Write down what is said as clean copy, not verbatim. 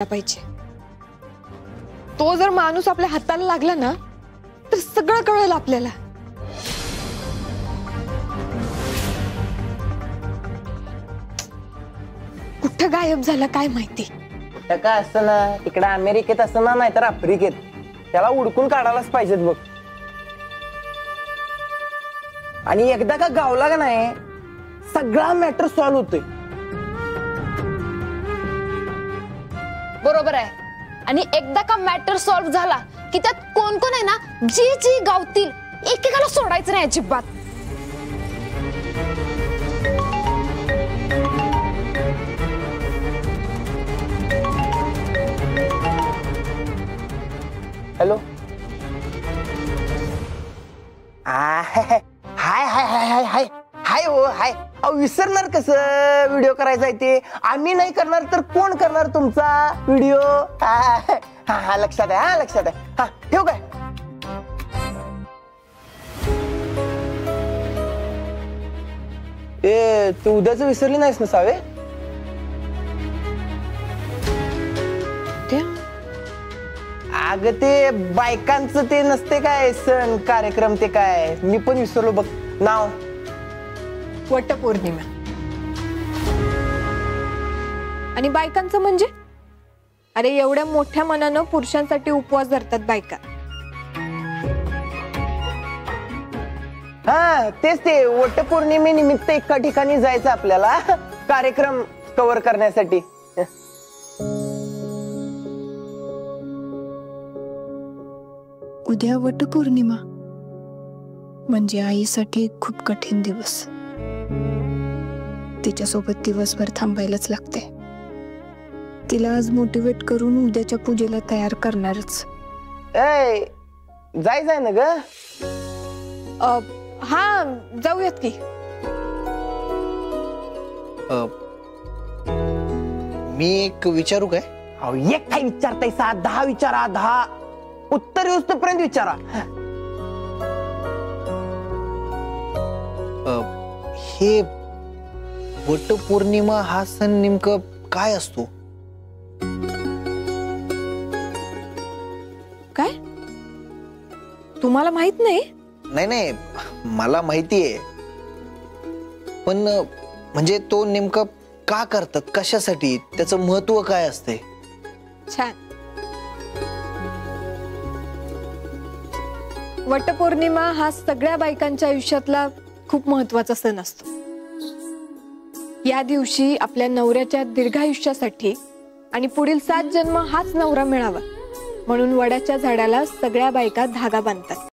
पाहिजे। तो जर माणूस आपल्या हाताला लागला ना तर सगळं कळेल आपल्याला। कुठं गायब झाला काय माहिती। कुठं काय असं ना, इकडे अमेरिकेत असं ना, नाहीतर आफ्रिकेत, त्याला उडकून काढायलाच पाहिजेत बघ। आणि एकदा का गावला का नाही सगळा मॅटर सॉल्व्ह होतोय। बरोबर आहे। आणि एकदा का मॅटर सॉल्व्ह झाला की त्यात कोण कोण आहे ना, जी जी गावतील एकेकाला सोडायचं नाही अजिबात। हॅलो, हाय हाय हाय हाय हाय हाय हो हाय। विसरणार कसं, व्हिडिओ करायचा आहे ते। आम्ही नाही करणार तर कोण करणार तुमचा व्हिडिओ। हा लक्षात आहे, हा लक्षात आहे। हा ठेवू काय? ए तू उद्याच विसरली नाहीस ना सावे? अगं ते बायकांचं ते नसते काय सण कार्यक्रम, ते काय मी पण विसरलो बघ नाव। वटपौर्णिमा। आणि बायकांचं म्हणजे? अरे एवढ्या मोठ्या मनानं पुरुषांसाठी उपवास धरतात बायका। हा तेच ते वटपौर्णिमेनिमित्त एका ठिकाणी जायचं आपल्याला कार्यक्रम कव्हर करण्यासाठी। उद्या वटपौर्णिमा म्हणजे आईसाठी खूप कठीण दिवस। तिच्यासोबत दिवसभर थांबायलाच लागते। तिला आज मोटिवेट करून उद्याच्या पूजेला तयार करणारच। ए जायचंय ना ग? हा जाऊयात की। मी एक विचारू काय? अहो एक काय विचारताय, 10 विचारा, 10 उत्तर येऊपर्यंत विचारा। हे वटपौर्णिमा हा सण नेमकं काय असतो? काय तुम्हाला माहित नाही? नाही नाही मला माहितीये, पण म्हणजे तो नेमकं का करतात, कशासाठी, त्याचं महत्व काय असते? छान। वटपौर्णिमा हा सगळ्या बायकांच्या आयुष्यातला खूप महत्वाचा सण असतो। या दिवशी आपल्या नवऱ्याच्या दीर्घायुष्यासाठी आणि पुढील 7 जन्म हाच नवरा मिळावा म्हणून वडाच्या झाडाला सगळ्या बायका धागा बांधतात।